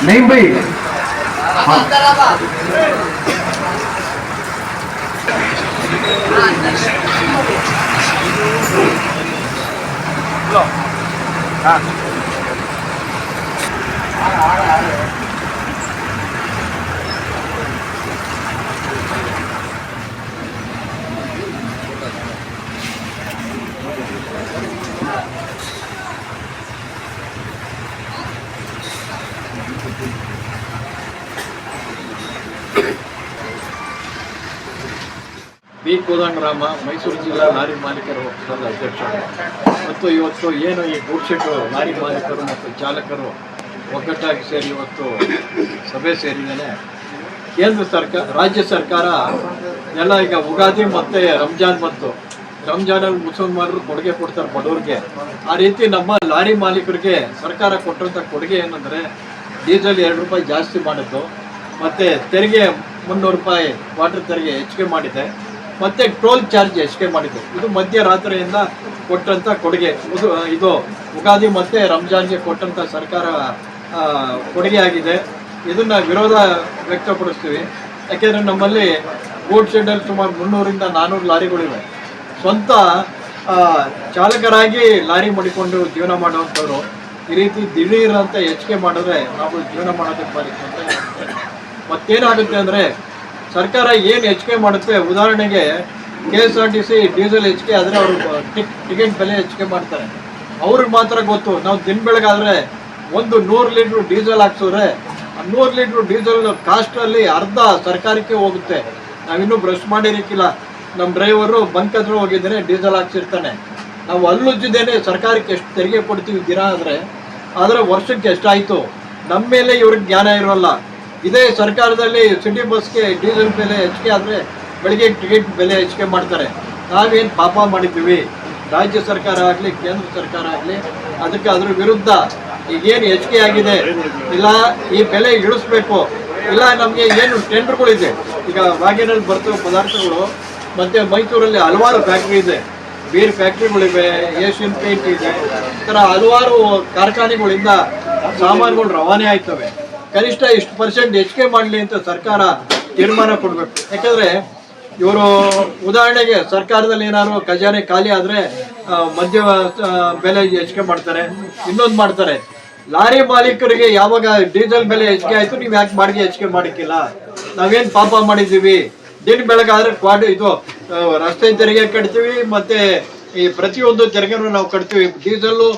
नहीं भाई हाँ ಬಿ ಕೋದಂಡರಾಮ ಮೈಸೂರು ಜಿಲ್ಲಾ ಲಾರಿ ಮಾಲೀಕರ ಒಕ್ಕೂಟದ ಅಧ್ಯಕ್ಷರು ಮತ್ತು ಇವತ್ತು ಏನು ಈ ಗೂಡ್ಶೆಡ್ ಲಾರಿ ಮಾಲೀಕರು ಮತ್ತು ಚಾಲಕರು ಒಗ್ಗಟ್ಟಾಗಿ ಸೇರಿ ಇವತ್ತು ಸಭೆ ಸೇರಿದ್ದೇನೆ. ಕೇಂದ್ರ ಸರ್ಕಾರ ರಾಜ್ಯ ಸರ್ಕಾರ ಎಲ್ಲ ಈಗ ಉಗಾದಿ ಮತ್ತು ರಂಜಾನ್ ಬಂತು. ರಂಜಾನಲ್ಲಿ ಮುಸಲ್ಮಾನರು ಕೊಡುಗೆ ಕೊಡ್ತಾರೆ ಬಡವರಿಗೆ. ಆ ರೀತಿ ನಮ್ಮ ಲಾರಿ ಮಾಲೀಕರಿಗೆ ಸರ್ಕಾರ ಕೊಟ್ಟಂಥ ಕೊಡುಗೆ ಏನಂದರೆ ಡೀಸೆಲ್ 2 ರೂಪಾಯಿ ಜಾಸ್ತಿ ಮಾಡಿದ್ದು, ಮತ್ತು ತೆರಿಗೆ 300 ರೂಪಾಯಿ ವಾಟರ್ ತೆರಿಗೆ ಹೆಚ್ಚಿಗೆ ಮಾಡಿದೆ, ಮತ್ತು ಟೋಲ್ ಚಾರ್ಜ್ ಹೆಚ್ಚಿಗೆ ಮಾಡಿದೆ. ಇದು ಮಧ್ಯರಾತ್ರಿಯಿಂದ ಕೊಟ್ಟಂಥ ಕೊಡುಗೆ. ಇದು ಉಗಾದಿ ಮತ್ತು ರಂಜಾನ್ಗೆ ಕೊಟ್ಟಂಥ ಸರ್ಕಾರ ಕೊಡುಗೆ ಆಗಿದೆ. ಇದನ್ನು ವಿರೋಧ ವ್ಯಕ್ತಪಡಿಸ್ತೀವಿ. ಯಾಕೆಂದರೆ ನಮ್ಮಲ್ಲಿ ಗೋಡ್ ಶೆಡ್ಡಲ್ಲಿ ಸುಮಾರು 300ರಿಂದ 400 ಲಾರಿಗಳಿವೆ. ಸ್ವಂತ ಚಾಲಕರಾಗಿ ಲಾರಿ ಮಾಡಿಕೊಂಡು ಜೀವನ ಮಾಡುವಂಥವ್ರು ಈ ರೀತಿ ದಿಢೀರ್ ಅಂತ ಹೆಚ್ಚಿಗೆ ಮಾಡಿದ್ರೆ ನಾವು ಜೀವನ ಮಾಡೋದಕ್ಕೆ ಬಾರಿ ತೊಂದರೆ ಆಗುತ್ತೆ. ಮತ್ತೇನಾಗುತ್ತೆ ಅಂದರೆ ಸರ್ಕಾರ ಏನು ಹೆಚ್ಚಿಗೆ ಮಾಡುತ್ತೆ, ಉದಾಹರಣೆಗೆ KSRTC ಡೀಸೆಲ್ ಹೆಚ್ಚಿಗೆ ಆದರೆ ಅವರು ಟಿಕೆಟ್ ಬೆಲೆ ಹೆಚ್ಚಿಗೆ ಮಾಡ್ತಾರೆ. ಅವ್ರಿಗೆ ಮಾತ್ರ ಗೊತ್ತು. ನಾವು ದಿನ ಬೆಳಗಾದರೆ 100 ಲೀಟ್ರ್ ಡೀಸೆಲ್ ಹಾಕ್ಸಿದ್ರೆ 100 ಲೀಟ್ರ್ ಡೀಸೆಲ್ ಕಾಸ್ಟಲ್ಲಿ ಅರ್ಧ ಸರ್ಕಾರಕ್ಕೆ ಹೋಗುತ್ತೆ. ನಾವಿನ್ನೂ ಬ್ರಷ್ ಮಾಡಿರಕ್ಕಿಲ್ಲ, ನಮ್ಮ ಡ್ರೈವರು ಬಂಕ್ ಹತ್ರ ಹೋಗಿದ್ದೇನೆ ಡೀಸೆಲ್ ಹಾಕ್ಸಿರ್ತಾನೆ. ನಾವು ಅಲ್ಲುಜ್ಜಿದ್ದೇನೆ ಸರ್ಕಾರಕ್ಕೆ ಎಷ್ಟು ತೆರಿಗೆ ಕೊಡ್ತೀವಿ ದಿನ ಆದರೆ ವರ್ಷಕ್ಕೆ ಎಷ್ಟಾಯಿತು ನಮ್ಮ ಮೇಲೆ ಇವ್ರಿಗೆ ಜ್ಞಾನ ಇರೋಲ್ಲ. ಇದೇ ಸರ್ಕಾರದಲ್ಲಿ ಸಿಟಿ ಬಸ್ಗೆ ಡೀಸೆಲ್ ಬೆಲೆ ಹೆಚ್ಚಿಗೆ ಆದರೆ ಬೆಳಗ್ಗೆ ಟಿಕೆಟ್ ಬೆಲೆ ಹೆಚ್ಚಿಗೆ ಮಾಡ್ತಾರೆ. ನಾವೇನು ಪಾಪ ಮಾಡಿದ್ದೀವಿ? ರಾಜ್ಯ ಸರ್ಕಾರ ಆಗಲಿ ಕೇಂದ್ರ ಸರ್ಕಾರ ಆಗಲಿ ಅದಕ್ಕೆ ಅದ್ರ ವಿರುದ್ಧ ಈಗೇನು ಹೆಚ್ಚಿಗೆ ಆಗಿದೆ ಇಲ್ಲ ಈ ಬೆಲೆ ಇಳಿಸ್ಬೇಕು. ಇಲ್ಲ ನಮಗೆ ಏನು ಟೆಂಡರ್ಗಳಿದೆ, ಈಗ ವಾಗೇನಲ್ಲಿ ಬರ್ತಿರೋ ಪದಾರ್ಥಗಳು, ಮತ್ತು ಮೈಸೂರಲ್ಲಿ ಹಲವಾರು ಫ್ಯಾಕ್ಟ್ರಿ ಇದೆ, ಬೀರ್ ಫ್ಯಾಕ್ಟ್ರಿಗಳಿವೆ, ಏಷ್ಯನ್ ಪೇಂಟ್ ಇದೆ, ಈ ಥರ ಹಲವಾರು ಕಾರ್ಖಾನೆಗಳಿಂದ ಸಾಮಾನುಗಳು ರವಾನೆ ಆಯ್ತವೆ. ಕನಿಷ್ಠ ಇಷ್ಟು % ಹೆಚ್ಚಿಗೆ ಮಾಡಲಿ ಅಂತ ಸರ್ಕಾರ ತೀರ್ಮಾನ ಕೊಡಬೇಕು. ಯಾಕಂದರೆ ಇವರು ಉದಾಹರಣೆಗೆ ಸರ್ಕಾರದಲ್ಲಿ ಏನಾದ್ರು ಖಜಾನೆ ಖಾಲಿ ಆದರೆ ಮದ್ಯ ಬೆಲೆ ಹೆಚ್ಚಿಗೆ ಮಾಡ್ತಾರೆ, ಇನ್ನೊಂದು ಮಾಡ್ತಾರೆ. ಲಾರಿ ಮಾಲೀಕರಿಗೆ ಯಾವಾಗ ಡೀಸೆಲ್ ಬೆಲೆ ಹೆಚ್ಚಿಗೆ ಆಯಿತು ನೀವು ಯಾಕೆ ಬಾಡಿಗೆ ಹೆಚ್ಚಿಗೆ ಮಾಡಿಕ್ಕಿಲ್ಲ? ನಾವೇನು ಪಾಪ ಮಾಡಿದ್ದೀವಿ? ದಿನ ಬೆಳಗಾದ್ರೆ ಇದು ರಸ್ತೆ ತೆರಿಗೆ ಕಟ್ತೀವಿ, ಮತ್ತು ಈ ಪ್ರತಿಯೊಂದು ತೆರಿಗೆನೂ ನಾವು ಕಟ್ತೀವಿ. ಡೀಸೆಲ್ಲು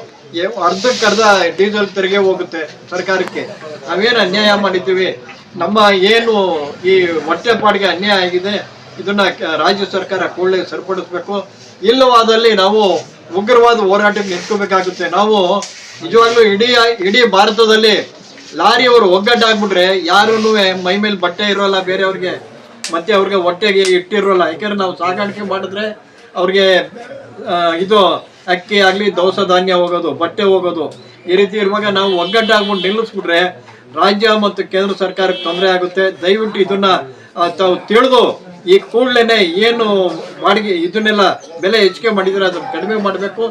ಅರ್ಧಕ್ಕರ್ಧ ಡೀಸೆಲ್ ತೆರಿಗೆ ಹೋಗುತ್ತೆ ಸರ್ಕಾರಕ್ಕೆ. ನಾವೇನು ಅನ್ಯಾಯ ಮಾಡಿದ್ದೀವಿ? ನಮ್ಮ ಏನು ಈ ಹೊಟ್ಟೆಪಾಡಿಗೆ ಅನ್ಯಾಯ ಆಗಿದೆ, ಇದನ್ನು ರಾಜ್ಯ ಸರ್ಕಾರ ಕೂಡಲೇ ಸರಿಪಡಿಸ್ಬೇಕು. ಇಲ್ಲವಾದಲ್ಲಿ ನಾವು ಉಗ್ರವಾದ ಹೋರಾಟಕ್ಕೆ ನಿಂತ್ಕೋಬೇಕಾಗುತ್ತೆ. ನಾವು ನಿಜವಾಗ್ಲೂ ಇಡೀ ಭಾರತದಲ್ಲಿ ಲಾರಿಯವರು ಒಗ್ಗಟ್ಟಾಗ್ಬಿಟ್ರೆ ಯಾರೂ ಮೈ ಮೇಲೆ ಬಟ್ಟೆ ಇರೋಲ್ಲ ಬೇರೆಯವ್ರಿಗೆ, ಮತ್ತು ಅವ್ರಿಗೆ ಹೊಟ್ಟೆಗೆ ಇಟ್ಟಿರೋಲ್ಲ. ಯಾಕೆಂದ್ರೆ ನಾವು ಸಾಗಾಣಿಕೆ ಮಾಡಿದ್ರೆ ಅವ್ರಿಗೆ ಇದು ಅಕ್ಕಿ ಆಗಲಿ ದವಸ ಧಾನ್ಯ ಹೋಗೋದು, ಬಟ್ಟೆ ಹೋಗೋದು. ಈ ರೀತಿ ಇರುವಾಗ ನಾವು ಒಗ್ಗಟ್ಟಾಗ್ಬಿಟ್ಟು ನಿಲ್ಲಿಸ್ಬಿಟ್ರೆ ರಾಜ್ಯ ಮತ್ತು ಕೇಂದ್ರ ಸರ್ಕಾರಕ್ಕೆ ತೊಂದರೆ ಆಗುತ್ತೆ. ದಯವಿಟ್ಟು ಇದನ್ನ ತಾವು ತಿಳಿದು ಈ ಕೂಡಲೇ ಏನು ಬಾಡಿಗೆ ಇದನ್ನೆಲ್ಲ ಬೆಲೆ ಹೆಚ್ಚಿಗೆ ಮಾಡಿದರೆ ಅದನ್ನು ಕಡಿಮೆ ಮಾಡಬೇಕು.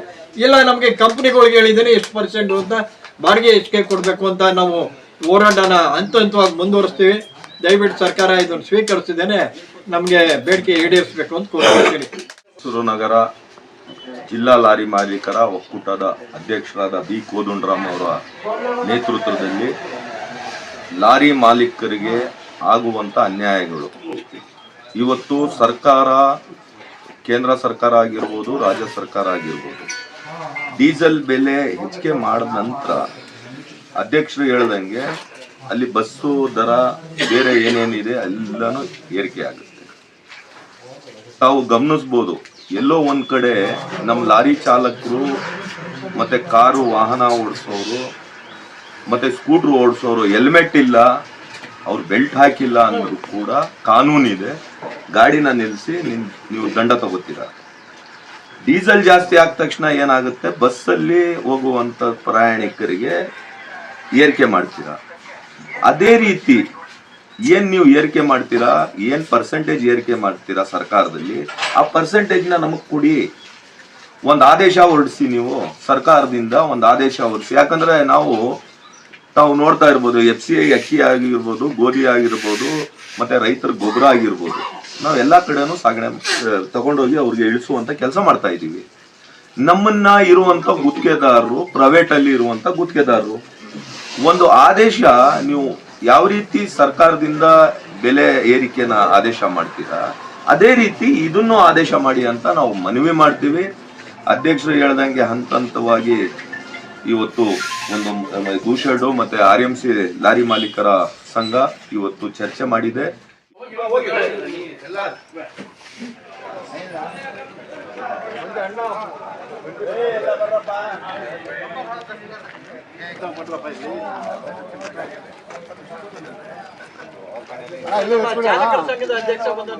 ಇಲ್ಲ ನಮಗೆ ಕಂಪ್ನಿಗಳಿಗೆ ಹೇಳಿದ್ದೇನೆ ಎಷ್ಟು % ಅಂತ ಬಾಡಿಗೆ ಹೆಚ್ಚಿಗೆ ಕೊಡಬೇಕು ಅಂತ ನಾವು ಹೋರಾಟನ ಹಂತವಾಗಿ ಮುಂದುವರಿಸ್ತೀವಿ. ದಯವಿಟ್ಟು ಸರ್ಕಾರ ಇದನ್ನು ಸ್ವೀಕರಿಸಿದ್ದೇನೆ ನಮಗೆ ಬೇಡಿಕೆ ಈಡೇರಿಸಬೇಕು ಅಂತ ಕೋರ್ತೀನಿ. ಮೈಸೂರು ನಗರ ಜಿಲ್ಲಾ ಲಾರಿ ಮಾಲೀಕರ ಒಕ್ಕೂಟದ ಅಧ್ಯಕ್ಷರಾದ ಬಿ ಕೋದಂಡರಾಮ್ ಅವರ ನೇತೃತ್ವದಲ್ಲಿ ಲಾರಿ ಮಾಲೀಕರಿಗೆ ಆಗುವಂಥ ಅನ್ಯಾಯಗಳು ಇವತ್ತು ಸರ್ಕಾರ, ಕೇಂದ್ರ ಸರ್ಕಾರ ಆಗಿರ್ಬೋದು, ರಾಜ್ಯ ಸರ್ಕಾರ ಆಗಿರ್ಬೋದು, ಡೀಸೆಲ್ ಬೆಲೆ ಹೆಚ್ಚಿಗೆ ಮಾಡಿದ ನಂತರ ಅಧ್ಯಕ್ಷರು ಹೇಳ್ದಂಗೆ ಅಲ್ಲಿ ಬಸ್ಸು ದರ ಬೇರೆ ಏನೇನಿದೆ ಎಲ್ಲನೂ ಏರಿಕೆ ಆಗುತ್ತೆ. ತಾವು ಗಮನಿಸ್ಬೋದು, ಎಲ್ಲೋ ಒಂದು ಕಡೆ ನಮ್ಮ ಲಾರಿ ಚಾಲಕರು ಮತ್ತು ಕಾರು ವಾಹನ ಓಡಿಸೋರು ಮತ್ತು ಸ್ಕೂಟ್ರು ಓಡಿಸೋರು ಹೆಲ್ಮೆಟ್ ಇಲ್ಲ, ಅವ್ರು ಬೆಲ್ಟ್ ಹಾಕಿಲ್ಲ ಅನ್ನೋದು ಕೂಡ ಕಾನೂನಿದೆ. ಗಾಡಿನ ನಿಲ್ಲಿಸಿ ನೀವು ದಂಡ ತಗೋತೀರ. ಡೀಸೆಲ್ ಜಾಸ್ತಿ ಆದ ತಕ್ಷಣ ಏನಾಗುತ್ತೆ, ಬಸ್ಸಲ್ಲಿ ಹೋಗುವಂಥ ಪ್ರಯಾಣಿಕರಿಗೆ ಏರಿಕೆ ಮಾಡ್ತೀರಾ. ಅದೇ ರೀತಿ ಏನು ನೀವು ಏರಿಕೆ ಮಾಡ್ತೀರಾ, ಏನು % ಏರಿಕೆ ಮಾಡ್ತೀರಾ ಸರ್ಕಾರದಲ್ಲಿ, ಆ % ನಮಗೆ ಕೊಡಿ. ಒಂದು ಆದೇಶ ಹೊರಡಿಸಿ, ನೀವು ಸರ್ಕಾರದಿಂದ ಒಂದು ಆದೇಶ ಹೊರಡಿಸಿ. ಯಾಕಂದರೆ ನಾವು ತಾವು ನೋಡ್ತಾ ಇರ್ಬೋದು, FCI ಅಕ್ಕಿ ಆಗಿರ್ಬೋದು, ಗೋಧಿ ಆಗಿರ್ಬೋದು, ಮತ್ತೆ ರೈತರ ಗೊಬ್ಬರ ಆಗಿರ್ಬೋದು, ನಾವು ಎಲ್ಲಾ ಕಡೆನೂ ಸಾಗಣೆ ತಗೊಂಡೋಗಿ ಅವ್ರಿಗೆ ಇಳಿಸುವಂತ ಕೆಲಸ ಮಾಡ್ತಾ ಇದ್ದೀವಿ. ನಮ್ಮನ್ನ ಇರುವಂತ ಗುತ್ತಿಗೆದಾರರು, ಪ್ರೈವೇಟ್ ಅಲ್ಲಿ ಇರುವಂತ ಗುತ್ತಿಗೆದಾರರು ಒಂದು ಆದೇಶ, ನೀವು ಯಾವ ರೀತಿ ಸರ್ಕಾರದಿಂದ ಬೆಲೆ ಏರಿಕೆನ ಆದೇಶ ಮಾಡ್ತೀರಾ ಅದೇ ರೀತಿ ಇದನ್ನು ಆದೇಶ ಮಾಡಿ ಅಂತ ನಾವು ಮನವಿ ಮಾಡ್ತೀವಿ. ಅಧ್ಯಕ್ಷರು ಹೇಳ್ದಂಗೆ ಹಂತ ಹಂತವಾಗಿ ಇವತ್ತು ಒಂದು ದೂಷೆಡು ಮತ್ತೆ RMC ಲಾರಿ ಮಾಲೀಕರ ಸಂಘ ಇವತ್ತು ಚರ್ಚೆ ಮಾಡಿದೆ. ಚಾಲಕರ ಸಂಘದ ಅಧ್ಯಕ್ಷ ಬಂದ